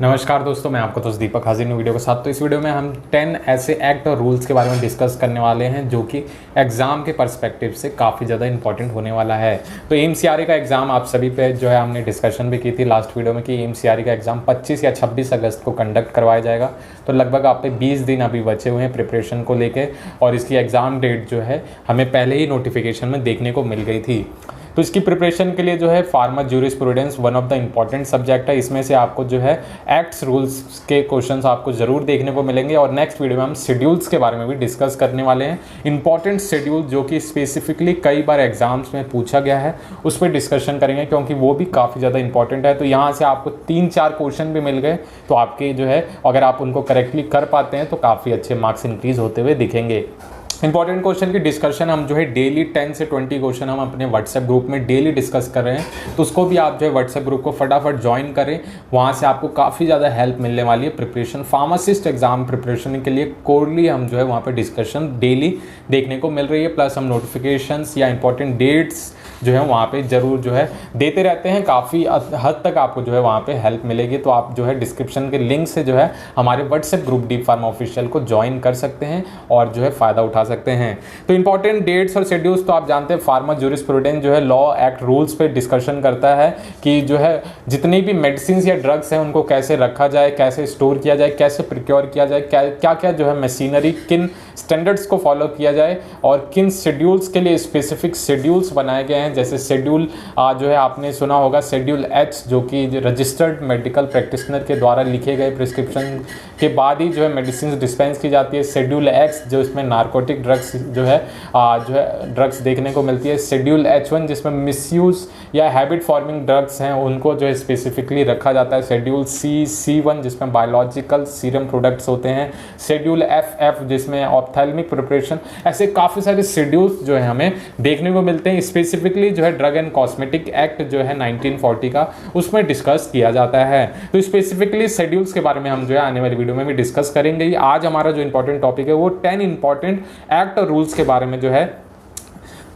नमस्कार दोस्तों, मैं आपको दोस्त दीपक हाजिर हूँ वीडियो के साथ। तो इस वीडियो में हम 10 ऐसे एक्ट और रूल्स के बारे में डिस्कस करने वाले हैं जो कि एग्ज़ाम के पर्सपेक्टिव से काफ़ी ज़्यादा इंपॉर्टेंट होने वाला है। तो एमसीआरए का एग्ज़ाम आप सभी पे जो है हमने डिस्कशन भी की थी लास्ट वीडियो में कि एमसीआरए का एग्ज़ाम 25 या 26 अगस्त को कंडक्ट करवाया जाएगा। तो लगभग आप पे 20 दिन अभी बचे हुए हैं प्रिपरेशन को लेके, और इसकी एग्ज़ाम डेट जो है हमें पहले ही नोटिफिकेशन में देखने को मिल गई थी। तो इसकी प्रिपरेशन के लिए जो है pharma jurisprudence one of the important subject है। इसमें से आपको जो है एक्ट्स रूल्स के क्वेश्चंस आपको ज़रूर देखने को मिलेंगे, और नेक्स्ट वीडियो में हम शेड्यूल्स के बारे में भी डिस्कस करने वाले हैं। इंपॉर्टेंट शेड्यूल जो कि स्पेसिफिकली कई बार एग्जाम्स में पूछा गया है उस पर डिस्कशन करेंगे, क्योंकि वो भी काफ़ी ज़्यादा इंपॉर्टेंट है। तो यहाँ से आपको 3-4 क्वेश्चन भी मिल गए, तो आपके जो है अगर आप उनको करेक्टली कर पाते हैं तो काफ़ी अच्छे मार्क्स इंक्रीज होते हुए दिखेंगे। इंपॉर्टेंट क्वेश्चन की डिस्कशन हम जो है डेली 10 से 20 क्वेश्चन हम अपने व्हाट्सएप ग्रुप में डेली डिस्कस कर रहे हैं। तो उसको भी आप जो है व्हाट्सएप ग्रुप को फटाफट ज्वाइन करें, वहाँ से आपको काफ़ी ज़्यादा हेल्प मिलने वाली है प्रिपरेशन। फार्मासिस्ट एग्जाम प्रिपरेशन के लिए कोरली हम जो है वहाँ पे डिस्कशन डेली देखने को मिल रही है, प्लस हम नोटिफिकेशंस या इंपॉर्टेंट डेट्स जो है वहाँ पे ज़रूर जो है देते रहते हैं। काफ़ी हद तक आपको जो है वहाँ पे हेल्प मिलेगी। तो आप जो है डिस्क्रिप्शन के लिंक से जो है हमारे WhatsApp group deep pharma official को ज्वाइन कर सकते हैं और जो है फ़ायदा उठा सकते हैं। तो इंपॉर्टेंट डेट्स और शेड्यूल्स तो आप जानते हैं, फार्मा ज्यूरिस्प्रूडेंस जो है लॉ एक्ट रूल्स पे डिस्कशन करता है कि जो है जितनी भी मेडिसिन या ड्रग्स हैं उनको कैसे रखा जाए, कैसे स्टोर किया जाए, कैसे प्रिक्योर किया जाए, क्या क्या जो है मशीनरी किन स्टैंडर्ड्स को फॉलो किया जाए, और किन शेड्यूल्स के लिए स्पेसिफिक शेड्यूल्स बनाए गए हैं। जैसे शेड्यूल जो है आपने सुना होगा शेड्यूल एच, जो कि रजिस्टर्ड मेडिकल प्रैक्टिशनर के द्वारा लिखे गए प्रिस्क्रिप्शन के बाद ही जो है मेडिसिन डिस्पेंस की जाती है। शेड्यूल एक्स जो इसमें नार्कोटिक ड्रग्स जो है ड्रग्स देखने को मिलती है। शेड्यूल H1 जिसमें मिसयूज या हैबिट फॉर्मिंग ड्रग्स हैं उनको जो है स्पेसिफिकली रखा जाता है। शेड्यूल C1 जिसमें बायोलॉजिकल सीरम प्रोडक्ट्स होते हैं। शेड्यूल FF जिसमें ऑप्थेल्मिक प्रिपरेशन। ऐसे काफ़ी सारे शेड्यूल्स जो है हमें देखने को मिलते हैं। स्पेसिफिकली जो है ड्रग एंड कॉस्मेटिक एक्ट जो है 1940 का, उसमें डिस्कस किया जाता है। तो स्पेसिफिकली शेड्यूल्स के बारे में हम जो है आने वाली वीडियो में भी डिस्कस करेंगे। आज हमारा जो इंपॉर्टेंट टॉपिक है वो 10 इंपॉर्टेंट एक्ट और रूल्स के बारे में जो है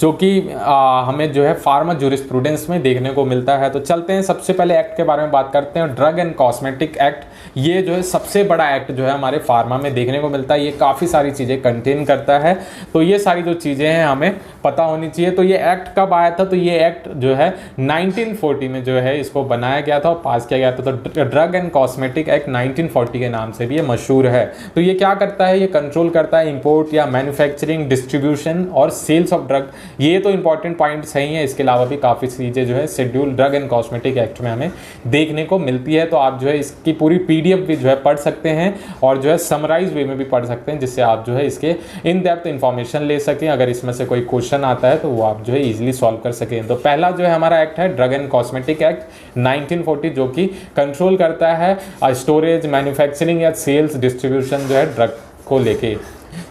जो कि हमें जो है फार्मा ज्यूरिस्प्रूडेंस में देखने को मिलता है। तो चलते हैं, सबसे पहले एक्ट के बारे में बात करते हैं। ड्रग एंड कॉस्मेटिक एक्ट, ये जो है सबसे बड़ा एक्ट जो है हमारे फार्मा में देखने को मिलता है। ये काफ़ी सारी चीज़ें कंटेन करता है, तो ये सारी जो चीज़ें हैं हमें पता होनी चाहिए। तो ये एक्ट कब आया था? तो ये एक्ट जो है 1940 में जो है इसको बनाया गया था और पास किया गया था। तो ड्रग एंड कॉस्मेटिक एक्ट 1940 के नाम से भी ये मशहूर है। तो ये क्या करता है? ये कंट्रोल करता है इंपोर्ट या मैन्युफैक्चरिंग, डिस्ट्रीब्यूशन और सेल्स ऑफ ड्रग। ये तो इंपॉर्टेंट पॉइंट सही है। इसके अलावा भी काफ़ी चीज़ें जो है schedule drug and cosmetic act में हमें देखने को मिलती है। तो आप जो है इसकी पूरी PDF भी जो है पढ़ सकते हैं और जो है समराइज वे में भी पढ़ सकते हैं, जिससे आप जो है इसके इन डेप्थ इंफॉर्मेशन ले सकें। अगर इसमें से कोई क्वेश्चन आता है तो वो आप जो है इजीली सॉल्व कर सकें। तो पहला जो है हमारा एक्ट है ड्रग एंड कॉस्मेटिक एक्ट 1940, जो कि कंट्रोल करता है स्टोरेज, मैन्युफैक्चरिंग या सेल्स, डिस्ट्रीब्यूशन जो है ड्रग को लेके।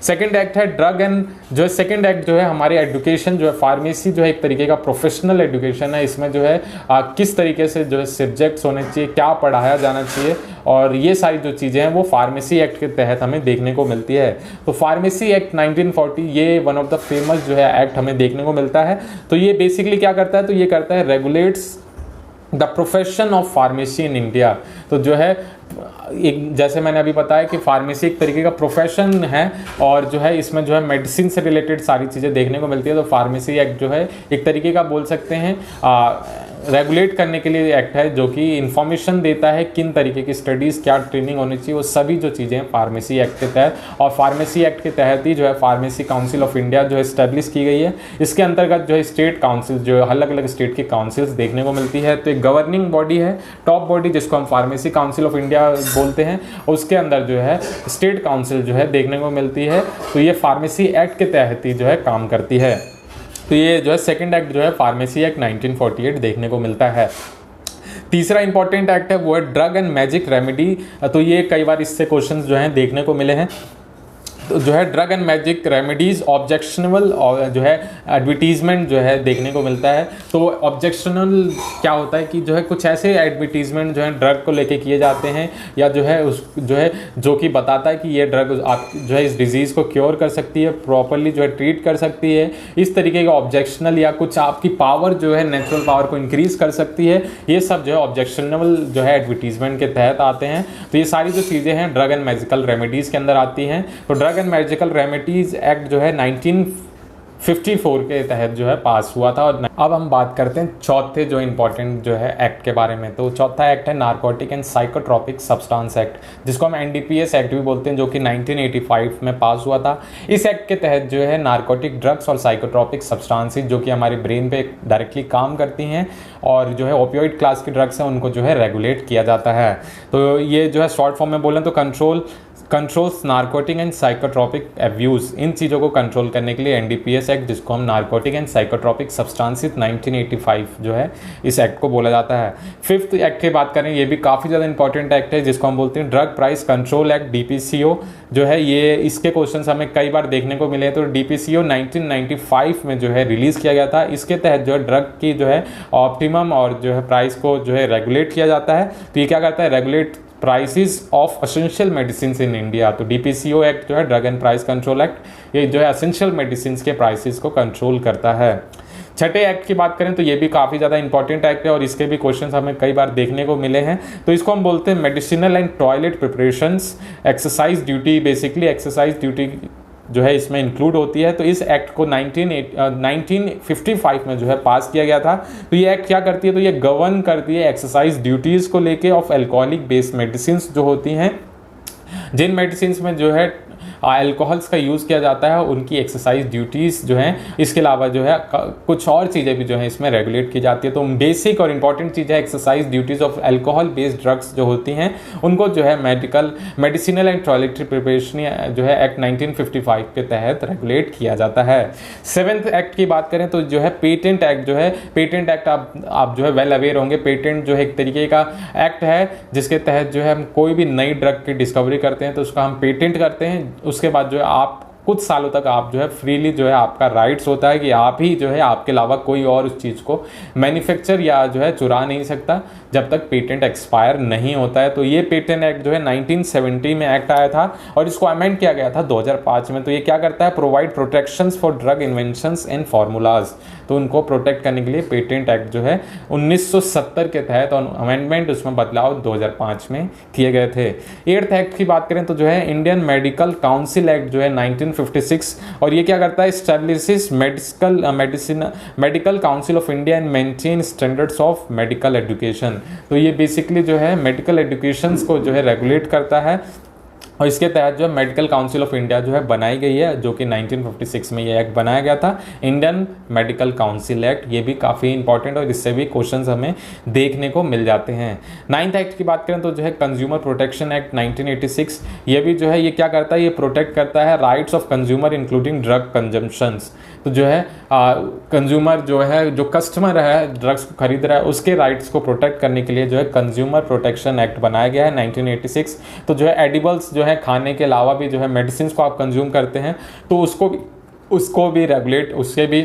सेकेंड एक्ट है ड्रग एंड जो है सेकेंड एक्ट जो है हमारी एजुकेशन जो है, फार्मेसी जो है एक तरीके का प्रोफेशनल एजुकेशन है। इसमें जो है किस तरीके से जो है सब्जेक्ट्स होने चाहिए, क्या पढ़ाया जाना चाहिए, और ये सारी जो चीज़ें हैं वो फार्मेसी एक्ट के तहत हमें देखने को मिलती है। तो फार्मेसी एक्ट 1940 ये वन ऑफ द फेमस जो है एक्ट हमें देखने को मिलता है। तो ये बेसिकली क्या करता है? तो ये करता है regulates the profession of pharmacy in India. तो जो है एक, जैसे मैंने अभी बताया कि फार्मेसी एक तरीके का प्रोफेशन है और जो है इसमें जो है मेडिसिन से रिलेटेड सारी चीज़ें देखने को मिलती है। तो फार्मेसी एक्ट जो है एक तरीके का बोल सकते हैं रेगुलेट करने के लिए एक्ट है, जो कि इंफॉर्मेशन देता है किन तरीके की स्टडीज़, क्या ट्रेनिंग होनी चाहिए, वो सभी जो चीज़ें हैं फार्मेसी एक्ट के तहत। और फार्मेसी एक्ट के तहत ही जो है फार्मेसी काउंसिल ऑफ इंडिया जो है इस्टेब्लिश की गई है। इसके अंतर्गत जो है स्टेट काउंसिल जो अलग अलग स्टेट की काउंसिल्स देखने को मिलती है। तो एक गवर्निंग बॉडी है, टॉप बॉडी, जिसको हम फार्मेसी काउंसिल ऑफ इंडिया बोलते हैं। उसके अंदर जो है स्टेट काउंसिल जो है देखने को मिलती है। तो ये फार्मेसी एक्ट के तहत ही जो है काम करती है। तो ये जो है सेकंड एक्ट जो है फार्मेसी एक्ट 1948 देखने को मिलता है। तीसरा इंपॉर्टेंट एक्ट है वो है ड्रग एंड मैजिक रेमेडी। तो ये कई बार इससे क्वेश्चंस जो हैं देखने को मिले हैं। तो जो है ड्रग एंड मैजिक रेमेडीज़ ऑब्जेक्शनबल और जो है एडवर्टीजमेंट जो है देखने को मिलता है। तो ऑब्जेक्शनल क्या होता है कि जो है कुछ ऐसे एडवर्टीजमेंट जो है ड्रग को लेके किए जाते हैं या जो है उस जो कि बताता है कि ये ड्रग आप जो है इस डिजीज़ को क्योर कर सकती है, प्रॉपरली जो है ट्रीट कर सकती है, इस तरीके का ऑब्जेक्शनल या कुछ आपकी पावर जो है नेचुरल पावर को इंक्रीज़ कर सकती है, ये सब जो है ऑब्जेक्शनल जो है एडवर्टीजमेंट के तहत आते हैं। तो ये सारी जो चीज़ें हैं ड्रग एंड मैजिकल रेमेडीज़ के अंदर आती हैं। तो drug and magical remedies act जो है 1954 के तहत जो है पास हुआ था। और अब हम बात करते हैं चौथे जो इम्पोर्टेंट जो है एक्ट के बारे में। तो चौथा एक्ट है narcotic and psychotropic substance act, जिसको हम एनडीपीएस एक्ट भी बोलते हैं, जो कि 1985 में पास हुआ था। इस एक्ट के तहत जो है नारकोटिक ड्रग्स और साइकोट्रॉपिक सब्सटेंसेस जो कि हमारे ब्रेन पे डायरेक्टली काम करती हैं और जो है ओपियोइड क्लास की ड्रग्स हैं उनको जो है रेगुलेट किया जाता है। तो ये जो है शॉर्ट फॉर्म में बोलें तो controls narcotic and psychotropic abuse, इन चीज़ों को कंट्रोल करने के लिए एनडीपीएस एक्ट, जिसको हम नारकोटिक एंड साइकोट्रॉपिक सब्सटेंसेस 1985 जो है इस एक्ट को बोला जाता है। फिफ्थ एक्ट की बात करें, ये भी काफ़ी ज़्यादा इंपॉर्टेंट एक्ट है, जिसको हम बोलते हैं drug price control act, DPCO जो है। ये इसके क्वेश्चंस हमें कई बार देखने को मिले। तो डीपीसीओ 1995 में जो है रिलीज़ किया गया था। इसके तहत जो है ड्रग की जो है ऑप्टिमम और जो है प्राइस को जो है रेगुलेट किया जाता है। तो ये क्या करता है, regulate prices of essential medicine in India. तो डीपीसीओ एक्ट जो है drug and price control act, ये जो है एसेंशियल मेडिसिन के प्राइसेस को कंट्रोल करता है। छठे एक्ट की बात करें तो ये भी काफ़ी ज़्यादा इंपॉर्टेंट एक्ट है और इसके भी क्वेश्चंस हमें कई बार देखने को मिले हैं। तो इसको हम बोलते हैं medicinal and toilet preparations exercise duty. Basically exercise duty जो है इसमें इंक्लूड होती है। तो इस एक्ट को 1955 में जो है पास किया गया था। तो ये एक्ट क्या करती है, तो ये गवर्न करती है एक्सरसाइज ड्यूटीज़ को लेके ऑफ अल्कोहलिक बेस्ड मेडिसिन जो होती हैं, जिन मेडिसिन में जो है अल्कोहल्स का यूज़ किया जाता है, उनकी एक्सरसाइज ड्यूटीज़ जो हैं। इसके अलावा जो है कुछ और चीज़ें भी जो है इसमें रेगुलेट की जाती है। तो बेसिक और इंपॉर्टेंट चीज़ है exercise duties of alcohol based drugs जो होती हैं, उनको जो है मेडिसिनल एंड टॉयलेटरी प्रिपरेशन जो है एक्ट 1955 के तहत रेगुलेट किया जाता है। सेवेंथ एक्ट की बात करें तो जो है पेटेंट एक्ट जो है, पेटेंट एक्ट आप जो है वेल अवेयर होंगे, पेटेंट जो है एक तरीके का एक्ट है जिसके तहत जो है हम कोई भी नई ड्रग की डिस्कवरी करते हैं तो उसका हम पेटेंट करते हैं। उसके बाद जो है आप कुछ सालों तक आप जो है फ्रीली जो है आपका राइट्स होता है कि आप ही जो है आपके अलावा कोई और उस चीज़ को मैन्युफैक्चर या जो है चुरा नहीं सकता जब तक पेटेंट एक्सपायर नहीं होता है। तो ये पेटेंट एक्ट जो है 1970 में एक्ट आया था और इसको अमेंड किया गया था 2005 में। तो ये क्या करता है, provide protections for drug inventions and formulas. तो उनको प्रोटेक्ट करने के लिए पेटेंट एक्ट जो है 1970 के तहत और अमेंडमेंट उसमें बदलाव 2005 में किए गए थे। एट्थ एक्ट की बात करें तो जो है इंडियन मेडिकल काउंसिल एक्ट जो है 1956, और ये क्या करता है, establishes medical council of India and maintain standards of medical education. तो ये बेसिकली जो है मेडिकल एजुकेशन को जो है रेगुलेट करता है और इसके तहत जो मेडिकल काउंसिल ऑफ इंडिया जो है बनाई गई है, जो कि 1956 में ये एक्ट बनाया गया था, इंडियन मेडिकल काउंसिल एक्ट। ये भी काफ़ी इंपॉर्टेंट और इससे भी क्वेश्चंस हमें देखने को मिल जाते हैं। नाइन्थ एक्ट की बात करें तो जो है कंज्यूमर प्रोटेक्शन एक्ट 1986, ये भी जो है ये क्या करता है, ये प्रोटेक्ट करता है rights of consumer including drug consumptions. तो जो है कंज्यूमर जो है, जो कस्टमर है ड्रग्स को खरीद रहा है, उसके राइट्स को प्रोटेक्ट करने के लिए जो है कंज्यूमर प्रोटेक्शन एक्ट बनाया गया है 1986। तो जो है एडिबल्स जो है खाने के अलावा भी जो है मेडिसिन को आप कंज्यूम करते हैं तो उसको भी रेगुलेट, उसके भी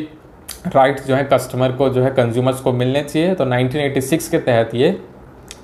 राइट्स जो है कस्टमर को जो है कंज्यूमर्स को मिलने चाहिए। तो 1986 के तहत ये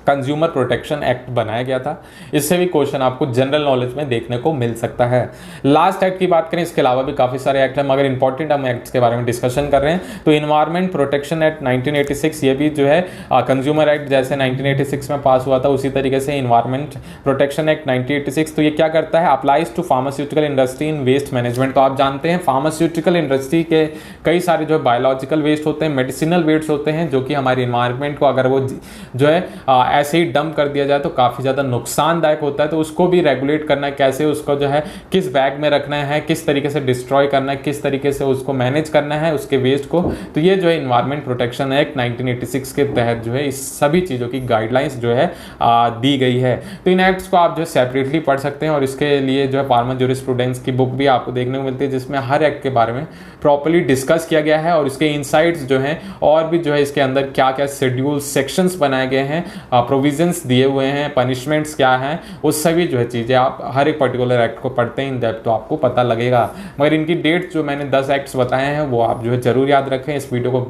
कंज्यूमर प्रोटेक्शन एक्ट बनाया गया था। इससे भी क्वेश्चन आपको जनरल नॉलेज में देखने को मिल सकता है। लास्ट एक्ट की बात करें, इसके अलावा भी काफ़ी सारे एक्ट हैं मगर इंपॉर्टेंट हम एक्ट्स के बारे में डिस्कशन कर रहे हैं। तो इन्वायरमेंट प्रोटेक्शन एक्ट 1986, ये भी जो है कंज्यूमर एक्ट जैसे 1986 में पास हुआ था उसी तरीके से इन्वायरमेंट प्रोटेक्शन एक्ट 1986। तो ये क्या करता है, applies to pharmaceutical industry in waste management. तो आप जानते हैं फार्मास्यूटिकल इंडस्ट्री के कई सारे जो बायोलॉजिकल वेस्ट होते हैं, मेडिसिनल वेस्ट होते हैं, जो कि हमारे इन्वायरमेंट को अगर वो जो है ऐसे ही डंप कर दिया जाए तो काफ़ी ज़्यादा नुकसानदायक होता है। तो उसको भी रेगुलेट करना है, कैसे उसको जो है किस बैग में रखना है, किस तरीके से डिस्ट्रॉय करना है, किस तरीके से उसको मैनेज करना है उसके वेस्ट को। तो ये जो है इन्वायरमेंट प्रोटेक्शन एक्ट 1986 के तहत जो है इस सभी चीज़ों की गाइडलाइंस जो है दी गई है। तो इन एक्ट्स को आप जो है सेपरेटली पढ़ सकते हैं और इसके लिए जो है फार्मा ज्यूरिस्प्रूडेंस की बुक भी आपको देखने को मिलती है जिसमें हर एक्ट के बारे में प्रॉपर्ली डिस्कस किया गया है और इसके इनसाइट्स जो हैं और भी जो है इसके अंदर क्या क्या शेड्यूल सेक्शंस बनाए गए हैं प्रोविजंस दिए हुए हैं, पनिशमेंट्स क्या हैं, वो सभी जो है चीज़ें आप हर एक पर्टिकुलर एक्ट को पढ़ते हैं इन डेप्थ तो आपको पता लगेगा। मगर इनकी डेट जो मैंने 10 एक्ट्स बताए हैं वो आप जो है ज़रूर याद रखें। इस वीडियो को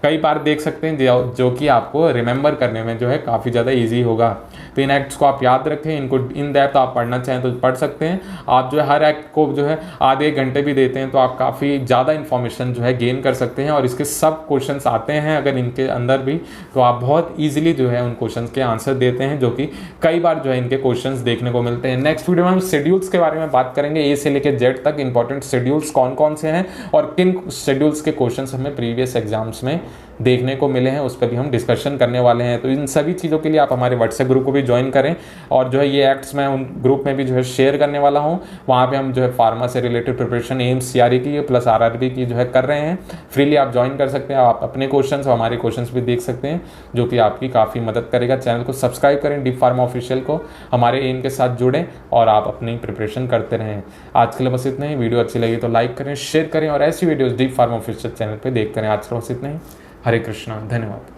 कई बार देख सकते हैं जो कि आपको रिमेंबर करने में जो है काफ़ी ज़्यादा ईजी होगा। तो इन एक्ट्स को आप याद रखें, इनको इन डेप्थ आप पढ़ना चाहें तो पढ़ सकते हैं। आप जो है हर एक्ट को जो है आधे एक घंटे भी देते हैं तो आप काफ़ी ज़्यादा इन्फॉर्मेशन जो है गेन कर सकते हैं। और इसके सब क्वेश्चंस आते हैं अगर इनके अंदर भी, तो आप बहुत ईजिली जो है उन क्वेश्चंस के आंसर देते हैं, जो कि कई बार जो है इनके क्वेश्चंस देखने को मिलते हैं। नेक्स्ट वीडियो में हम शेड्यूल्स के बारे में बात करेंगे, ए से लेकर जेड तक इंपॉर्टेंट शेड्यूल्स कौन कौन से हैं और किन शेड्यूल्स के क्वेश्चंस हमें प्रीवियस एग्जाम्स में देखने को मिले हैं, उस पर भी हम डिस्कशन करने वाले हैं। तो इन सभी चीज़ों के लिए आप हमारे व्हाट्सएप ग्रुप को भी ज्वाइन करें और जो है ये एक्ट्स मैं उन ग्रुप में भी जो है शेयर करने वाला हूँ। वहाँ पे हम जो है फार्मा से रिलेटेड प्रिपरेशन एम्स सीआरई की प्लस आरआरबी की जो है कर रहे हैं। फ्रीली आप ज्वाइन कर सकते हैं, आप अपने क्वेश्चंस और हमारे क्वेश्चंस भी देख सकते हैं, जो कि आपकी काफ़ी मदद करेगा। चैनल को सब्सक्राइब करें, डीप फार्मा ऑफिशियल को, हमारे एम के साथ जुड़ें और आप अपनी प्रिपरेशन करते रहें। आज के लिए बस इतना ही। वीडियो अच्छी लगी तो लाइक करें, शेयर करें और ऐसी videos deep pharma official channel पर देखते रहें। आज के लिए बस इतना ही। हरे कृष्णा, धन्यवाद।